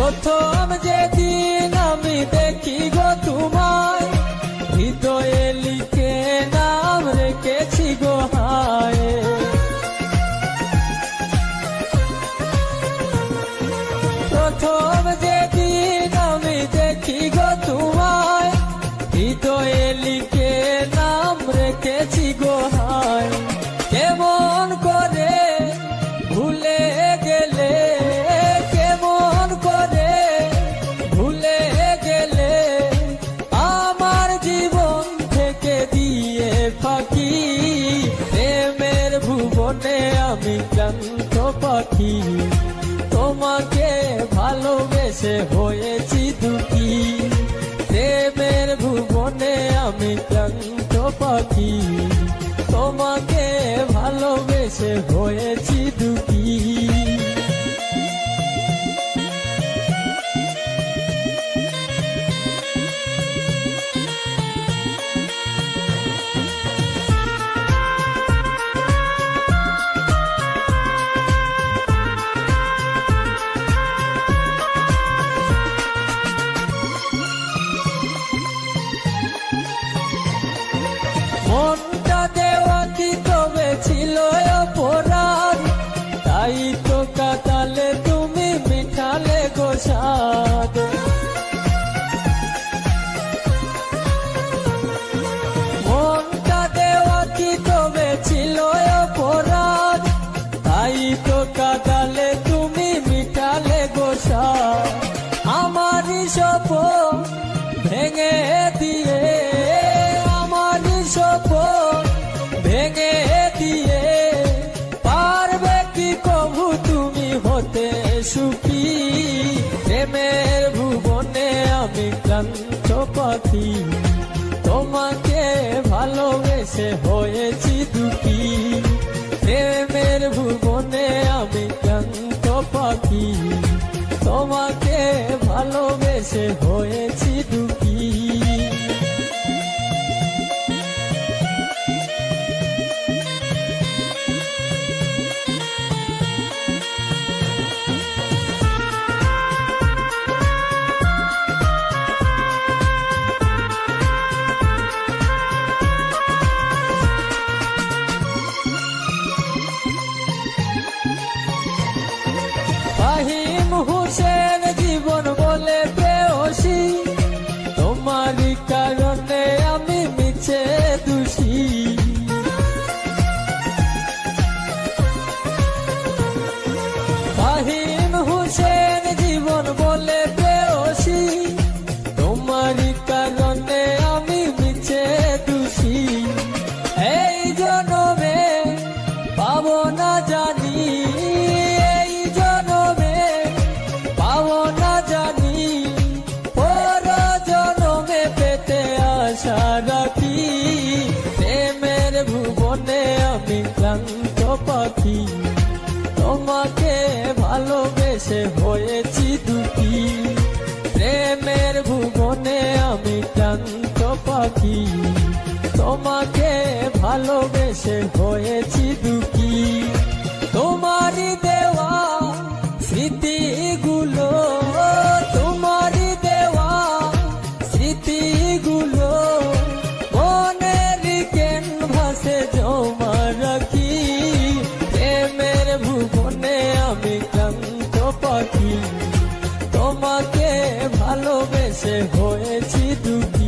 প্রথম যেদিন আমি দেখি গো তোমায়, হৃদয়ে লিখে নাম রেখেছি গো হায়। প্রথম যেদিন আমি দেখি গো তোমায়, হৃদয়ে লিখে নাম রেখেছি গো হায়। কেমন করে ভুলে গেলে, কেমন করে ভুলে গেলে, আমার জীবন থেকে দিয়ে ফাঁকি। প্রেমের ভুবনে আমি ক্লান্ত পাখি, তোমাকে ভালোবেসে হয়েছি দুঃখী। প্রেমের ভুবনে আমি ক্লান্ত পাখি, তোমাকে ভালোবেসে হয়েছি দুঃখী। মনটা দেওয়া কি তবে ছিল অপরাধ, তাই তো কাটালে তুমি মিঠালে গো স্বাদ। মনটা দেওয়া কি তবে ছিল অপরাধ, তাই তো কাটালে তুমি মিঠালে গো স্বাদ। আমারই স্বপ্ন ভেঙে দিয়ে, ভেঙে দিয়ে পারবে কি কবু তুমি হতে সুখী। প্রেমের ভুবনে আমি ক্লান্ত পাখি, তোমাকে ভালোবেসে হয়েছি দুঃখী। প্রেমের ভুবনে আমি ক্লান্ত পাখি, তোমাকে ভালোবেসে হয়েছি দুঃখী। ফাহিম হোসেন জীবন বলে প্রেয়সী, তোমারই কারণে আমি মিছে দোষী। ফাহিম হোসেন জীবন বলে প্রেয়সী, তোমারই কারণে আমি মিছে দোষী। এই জনমে পাবো না জানি, রাখি। প্রেমের ভুবনে আমি ক্লান্ত পাখি, তোমাকে ভালোবেসে হয়েছি দুঃখী। প্রেমের ভুবনে আমি ক্লান্ত পাখি, তোমাকে ভালোবেসে হয়েছি দুঃখী। তোমারই দেওয়া স্মৃতিগুলো, তোমারই দেওয়া স্মৃতিগুলো মনের ক্যানভাসে জমা রাখি। প্রেমের ভুবনে আমি ক্লান্ত পাখি, তোমাকে ভালোবেসে হয়েছি দুঃখী।